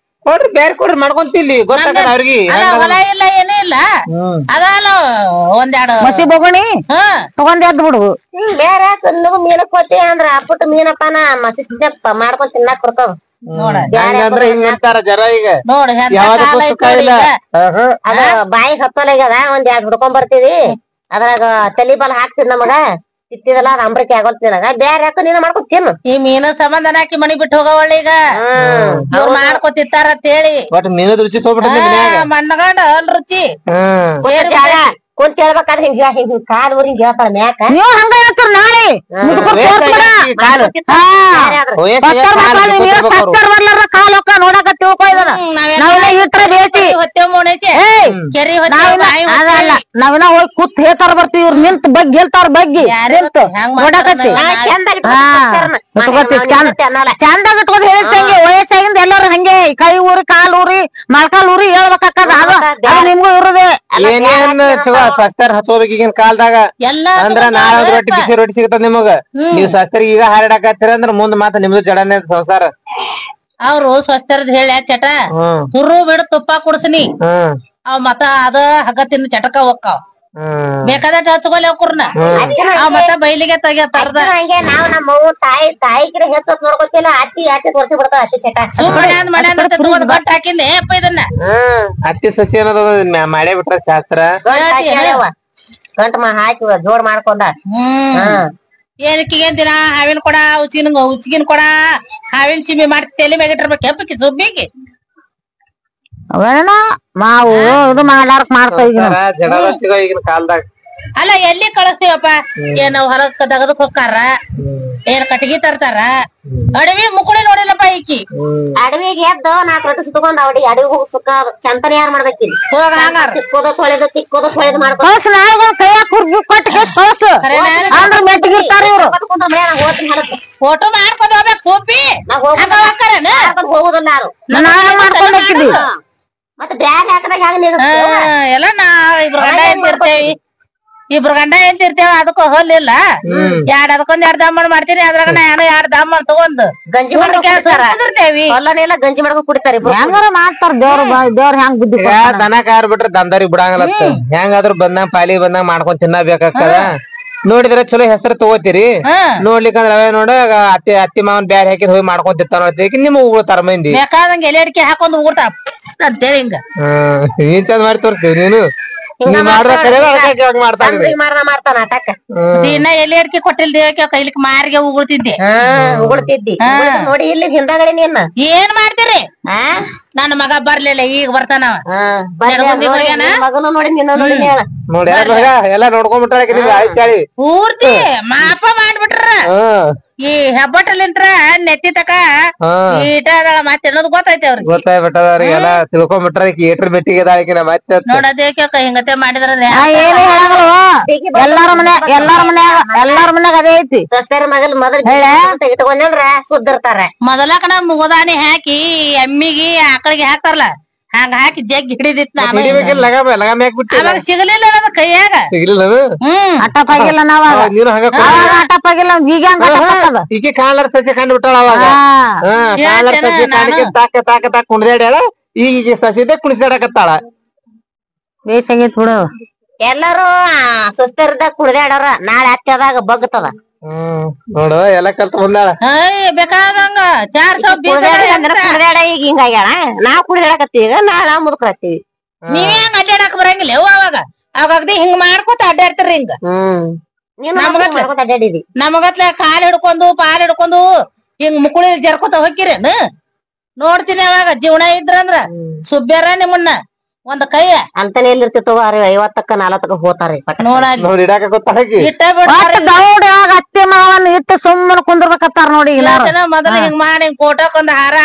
C: ಕೊಡ್ರಿ ಬೇರೆ ಕೊಡ್ರಿ ಮಾಡ್ಕೊಂತಿಲ್ಲಿ ಗೊತ್ತಾಗ ಅವ್ರಿಗೆ
B: ಹೊಲ ಇಲ್ಲ ಏನೂ ಇಲ್ಲ ಅದಲ್ಲ ಒಂದೆರಡು
A: ಮಸಿ ಬೊಗಣಿ ತಗೊಂಡ್ ಎದ್ದು ಬಿಡು
D: ಬೇರೆ ಮೀನಕ್ ಕೊಟ್ಟಿ ಅಂದ್ರ ಅಪ್ಪುಟ್ಟು ಮೀನಪ್ಪನ ಮಸಿಪ್ಪ ಮಾಡ್ಕೊಂಡ್ ತಿನ್ನಾಕ್ ಕೊಡ್ತಾವ
C: ಅಂದ್ರೆ ಹಿಂಗಂತಾರ ಜರ ಈಗ
B: ನೋಡ್
D: ಅದ ಬಾಯಿಗೆ ಹತ್ತಲಾಗ್ಯದ ಒಂದ್ 2 ಹುಡ್ಕೊಂಡ್ ಬರ್ತೀವಿ ಅದ್ರಾಗ ತಲಿ ಬಾಲ್ ಹಾಕ್ತಿದ್ ನಮಗ ತಿತ್ತಿದಲ್ಲ ಅದ್ ಅಂಬ್ರಕ್ಕೆ ಆಗೋಲ್ತ ನಿನಗ ಬ್ಯಾರೆ ಯಾಕ ನೀನ ಮಾಡ್ಕೊತ ತಿನ್ನು
B: ಈ ಮೀನು ಸಂಬಂಧನ ಹಾಕಿ ಮನಿ ಬಿಟ್ಟು ಹೋಗವಳ್ಳ ಈಗ ಇವ್ರು ಮಾಡ್ಕೊತಿತ್ತಾರ ಅಂತೇಳಿ
C: ಬಟ್ ಮೀನದ ರುಚಿ ತಗೋಬಿಟ್ಟ
B: ಮಣ್ಣಗಂಡ ಅಲ್ ರುಚಿ
D: ಕುಂತ ಹೇಳ್ಬೇಕಾದ್ರೆ ಹಿಂಗ ಕಾಲ್ ಊರಿ ಹಿಂಗ ಹೇಳ್ತಾಳ ಮ್ಯಾಕ
A: ನೀವು ಹಂಗ ಹೇಳ್ತೀರ ನಾಳೆ ಕಾಲ್ ಹೊಕ್ಕ ನೋಡಕ ತಿಳ್ಕೊ ಇಟ್ರ ಬೇಸಿ ನಾವಿನ ಹೋಗಿ ಕೂತ್ ಹೇಳ್ತಾರ ಬರ್ತೀವಿ ಇವ್ರು ನಿಂತ ಬಗ್ಗೆ ಹೇಳ್ತಾರ ಬಗ್ಗೆ ನೋಡಕತ್ತಿ ಚಂದಾಗ ಇಟ್ಕೊಂಡ್ ಹೇಳ್ತಂಗೆ ವಯಸ್ಸಾಗಿಂದ ಎಲ್ಲಾರು ಹಂಗೆ ಕೈ ಊರಿ ಕಾಲ್ ಊರಿ ಮೊಳಕಾಲ್ ಊರಿ ಹೇಳ್ಬೇಕಾಕದ ಅದು ನಿಮ್ಗೂ ಇರುದೇ
C: ಸಸ್ತಾರ ಹಚ್ಚೋದಕ್ ಈಗಿನ ಕಾಲದಾಗ ಅಂದ್ರ ನಾಳೆ ರೊಟ್ಟಿ ಬಿಸಿ ರೊಟ್ಟಿ ಸಿಗತದ ನಿಮಗ ನೀವ್ ಸಸ್ತರ್ ಈಗ ಹಾರಾಡಕತ್ತೀರ ಅಂದ್ರ ಮುಂದ್ ಮಾತ್ರ ನಿಮ್ದು ಜಡನೆ ಸಂಸಾರ
B: ಅವ್ರು ಸ್ವಸ್ಥರದ್ ಹೇಳ ಚಟ ಹುರು ಬಿಡು ತುಪ್ಪ ಕುಡ್ಸನಿ ಅವ್ ಮತ್ತ ಅದ ಹಗ್ಗ ತಿಂದು ಚಟಕ ಹೋಗ್ಕಾವ್ ಬೇಕಾದಷ್ಟು ಹಚ್ಕೊಲಿ ಅವ್ಕರ್ನ ಮತ್ತ ಬೈಲಿಗೆ ತೆಗಿತಾರ
D: ಹಂಗೆ ನಾವ್ ನಮ್ಮ ತಾಯಿಗಿರ ಹೆಚ್ಚತ್ ನೋಡ್ಕೊತಿಲ್ಲ ಅತ್ತಿ ತೋರ್ಸಿ ಬಿಡ್ತಾವ ಅತ್ತಿ ಚಟ
B: ಗಟ್ಟ ಹಾಕಿಂದ ಅಪ್ಪ ಇದನ್ನ
C: ಅತ್ತಿ ಸಸಿ ಅನ್ನೋದು ಮಾಡೇ ಬಿಟ್ರ ಶಾಸ್ತ್ರ
D: ಗಂಟ ಹಾಕಿ ಜೋಡ್ ಮಾಡ್ಕೊಂಡ
B: ಏನಕ್ಕಿಗೆ ದಿನ ಹಾವಿನ ಕೊಡ ಉಚ್ಚಿಗಿನ ಕೊಡ ಹಾವಿನ ಚಿಮ್ಮಿ ಮಾಡಿ ತಲೆ ಮ್ಯಾಗಿಟ್ಟಿರ್ಬೇಕು ಕೆಂಪಕ್ಕೆ ಸುಬ್ಬಿಗೆ
A: ಮಾವು ಇದು ಮಾಡ್ಲಾರ್ಕ್ ಮಾಡ್ತಾ
C: ಈಗಿನ ಕಾಲದಾಗ
B: ಅಲ್ಲ ಎಲ್ಲಿ ಕಳಿಸ್ತೀವಪ್ಪ ಏನ್ ನಾವ್ ಹೊರಗ್ ದಗದಕ್ ಹೋಗ್ತಾರ ಏನ್ ಕಟ್ಟಿಗೆ ತರ್ತಾರ ಅಡವಿ ಮುಕುಳಿ ನೋಡಿಲ್ಲಪ್ಪ ಈಕಿ
D: ಅಡವಿಗೆ ಎದ್ದು 4 ರೊಟ್ಟಿ ಸುತ್ಕೊಂಡ್ ಅವ್ಡಿ ಅಡವಿಗೆ ಹೋಗಿ ಸುಕ್ಕ ಚಂತನ ಯಾರು ಮಾಡ್ಬೇಕಿಲ್ಲ
B: ಹೋಗ ಹಂಗಾರ
D: ಚಿಕ್ಕೋದ ತೊಳೆದು
A: ಮಾಡ್ಕೊಂಡು ಕೈಯಾಗ ಕುರ್ದು ಕೊಟ್ಟು ಕಳ್ಸು ಅಂದ್ರ ಮೆಟ್ಟಿಗಿರ್ತಾರ ಇವ್ರು
B: ಫೋಟೋ ಮಾಡ್ಕೊಂಡ್ ಹೋಗ್ಬೇಕು ಸೋಪಿ
D: ಹೋಗುದಿಲ್ಲ
A: ನಾವ್ ಮಾಡ್ಕೊಂಡ್ ಹೋಗಿದ್ವಿ
D: ಮತ್ತೆ ಬ್ಯಾಗ್ ಹಾಕದಾಗ
B: ಎಲ್ಲ ನಾ ಇಬ್ರು ಗಂಡ ಎಂತಿರ್ತೇವಿ ಅದಕ್ಕ ಹೊಲಿಲ್ಲ ಅದಕ್ಕೊಂದ್ 2 ದಮ್ಮಣ್ ಮಾಡ್ತೀನಿ ಅದ್ರಾಗ ನಾನು 2 ದಮ್ಮಣ್ ತಗೊಂಡ್
D: ಗಂಜಿ ಮಾಡ್ಕೊಂಡ್ತೇವಿ ಹೊಲ್ಲನೆಲ್ಲ ಗಂಜಿ ಮಾಡ್ಕೊಂಡ್ ಕುಡಿತಾರ
A: ಹೆಂಗಾರ ಮಾಡ್ತಾರ ದೇವ್ರ ಹೆಂಗ್ ಬುದ್ಧಿ
C: ದನ ಕಾರ್ ಬಿಟ್ರ ದಂದಾರಿ ಬಿಡಂಗಲ್ಲ ಹೆಂಗಾದ್ರು ಬಂದಂಗ ಪಾಲಿ ಬಂದಂಗ ಮಾಡ್ಕೊಂಡ್ ತಿನ್ನಬೇಕಾಗ್ತದ ನೋಡಿದ್ರ ಚಲೋ ಹೆಸರು ತಗೋತೀರಿ ನೋಡ್ಲಿಕ್ಕಂದ್ರ ಅವೇ ನೋಡ ಅತ್ತಿ ಮಾವನ್ ಬ್ಯಾರೆ ಹಾಕಿ ಹೋಗಿ ಮಾಡ್ಕೊಂಡ್ ತಿಂತಾರ ನಿಮ್ ಉಗುಳ್ತಾರ ಮಂದಿ
B: ಬೇಕಾದಂಗ ಎಲೆ ಅಡಿಕೆ ಹಾಕೊಂಡ್ ಉಗುಳ್ತಾರ ಅಂತೇಳಿ ಹಿಂಗ
C: ನೀನ್ ಚಂದ ಮಾಡಿ ತೋರಿಸ್ತೀವಿ ನೀನು
D: ಮಾಡ್ತಾನ ಆಟಕ್ಕ
B: ದಿನ ಎಲೆ ಅಡಿಕೆ ಕೊಟ್ಟಿಲ್ದೇವಕ್ಕೆ ಕೈಲಿಕ್ ಮಾರಿಗೆ ಉಗುಳ್ತಿದ್ದೆ
D: ಉಗುಳ್ತಿದ್ದಿ ನೋಡಿ ಇಲ್ಲಿ ಹಿಂದಗಡೆ ನೀನ್
B: ಏನ್ ಮಾಡ್ತೀರಿ ನನ್ನ ಮಗ ಬರ್ಲಿಲ್ಲ ಈಗ ಬರ್ತಾನ
D: ಮಗನು ನೋಡಿ ನಿನ್ನ ನೋಡಿ
C: ನೋಡಿ ಎಲ್ಲಾ ನೋಡ್ಕೊಂಡ್ಬಿಟ್ಟಾರ
B: ಪೂರ್ತಿ ಮಾಪ ಮಾಡ್ಬಿಟ್ರ ಈ ಹೆಬ್ಬಟ್ಟಲಿಂತ್ರ ನೆತ್ತಿ ತಕ ಈಟ ಮತ್ತೆ ಅನ್ನೋದು ಗೊತ್ತೈತಿ ಅವ್ರಿಗೆ
C: ಗೊತ್ತಾಗ್ಬಿಟ್ಟದವ್ರಿಗೆ ಎಲ್ಲಾ ತಿಳ್ಕೊಂಡ್ಬಿಟ್ರ ಏಟ್ರ ಬೆಟ್ಟಿಗೆ ಮತ್ತೆ
B: ನೋಡೋದೇಕ ಹಿಂಗತೆ ಮಾಡಿದ್ರ
A: ಎಲ್ಲಾರ ಮನ್ಯಾಗ ಅದೇ ಐತಿ.
D: ಸೊಸೆರ ಮಗಲ್ ಮೊದಲ್ ಇಟ್ಕೊಂಡ್ರ ಸುದ್ದಿರ್ತಾರ.
B: ಮೊದಲಕ ನಮ್ ಮುಗದಾನಿ ಹಾಕಿ ಎಮ್ಮಿಗಿ ಆಕಳಿಗೆ ಹಾಕ್ತಾರಲ್ಲ ಹಂಗ ಹಾಕಿ ಜಗ್ಗಿ ಹಿಡಿದಿತ್ ನಾನು. ಅವಾಗ ಸಿಗಲಿಲ್ಲ ನನ್ನ ಕೈಯಾಗ.
A: ಅಟಪ್ ಆಗಿಲ್ಲ ನಾವಾಗ ಅಟಪ್ ಆಗಿಲ್ಲ ಈಗ
C: ಈಕೆ ಕಾಣಲಾರ ಸಸಿ ಕಂಡು ಬಿಟ್ಟಾಳ ಅವಾಗ. ಕಾಣಲಾರ ಸಸಿ ಕಾಣಿಕೆ ತಾಕ ಕುಣಿದಾಡ್ಯಾಳ. ಈಗ ಸಸಿದೆ ಕುಣಿಸಾಡಕತ್ತಾಳ.
A: ಬೇಸಾಗೈತ್ ಬಿಡು.
D: ಎಲ್ಲಾರು ಸುಸ್ತರ್ದಾಗ ಕುಡ್ದಾಡಾರ ನಾಳೆ ಹತ್ಯದಾಗ ಬಗ್ತದ.
C: ನೋಡು ಎಲ್ಲಾ ಕಲ್ತ ಬಂದಾಳ.
B: ಬೇಕಾದಂಗ
D: ಕುಡ್ದಾಡ ಈಗ ಹಿಂಗಾಗ್ಯಾಳ. ನಾವ್ ಕುಡ್ದಾಡಕತ್ತೀವಿ ಈಗ ನಾಳೆ ಮುದುಕತ್ತೀವಿ.
B: ನೀವ್ ಹೆಂಗ್ ಅಡ್ಡಾಡಕ್ ಬರಂಗಿಲ್ಲ ಅವಾಗ ಅವಾಗದಿ ಹಿಂಗ್ ಮಾಡ್ಕೊತ ಅಡ್ಡಾಡ್ತಿರಿ ಹಿಂಗ. ನಮಗತ್ಲ ಕಾಲ್ ಹಿಡ್ಕೊಂಡು ಪಾಲ್ ಹಿಡ್ಕೊಂಡು ಹಿಂಗ್ ಮುಕುಳಿ ಜರ್ಕೋತ ಹೋಗಿರೇನು ನೋಡ್ತೀನಿ. ಅವಾಗ ಜೀವನ ಇದ್ರಂದ್ರ ಸುಬ್ಬ್ಯಾರ ನಿಮ್ಮನ್ನ ಒಂದ್ ಕೈಯ
D: ಅಂತಾನೆ ಎಲ್ಲಿರ್ತಿತ್ತು 50ಕ್ಕ 40ಕ್ಕ ಹೋತಾರಿ.
A: ಅತ್ತೆ ಮಾವನ್ ಇಟ್ಟು ಸುಮ್ಮನೆ ಕುಂದ್ರಬೇಕತ್ತಾರ ನೋಡಿ.
B: ಮೊದಲ ಹಿಂಗ್ ಮಾಡಿ ಕೋಟಕ್ಕೊಂದ್ ಹಾರ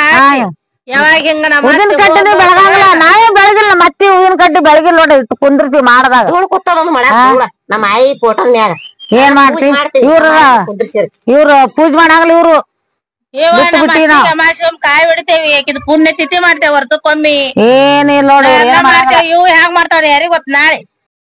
B: ಯಾವಾಗ ಹಿಂಗ
A: ಹೂವಿನ ಕಡ್ಡಿ ಬೆಳಗಾಗಿಲ್ಲ ನಾವೇ ಬೆಳಗಿಲ್ಲ ಮತ್ತೆ ಹೂವಿನ ಕಡ್ಡಿ ಬೆಳಗಿಲ್ಲ ನೋಡಿ ಇಟ್ಟು ಕುಂದಿರ್ತೀವಿ ಮಾಡದಾಗ.
D: ನಮ್ಮ ಆಯಿ ಫೋಟೋ
A: ಏನ್ ಮಾಡ್ತೀವಿ ಇವ್ರ ಪೂಜೆ ಮಾಡಾಗಲ್ಲ ಇವ್ರು
B: ಕಾಯಿ ಹೊಡಿತೇವಿ ಯಾಕಿದ್ ಪುಣ್ಯ ತಿಥಿ ಮಾಡ್ತೇವ ವರ್ಷಕ್ಕೊಮ್ಮಿ
A: ಏನಿಲ್ಲ ನೋಡಿ.
B: ಇವ್ ಹೆಂಗ್ ಮಾಡ್ತಾವ ಯಾರಿಗ್ ಗೊತ್ತ ನಾಳೆ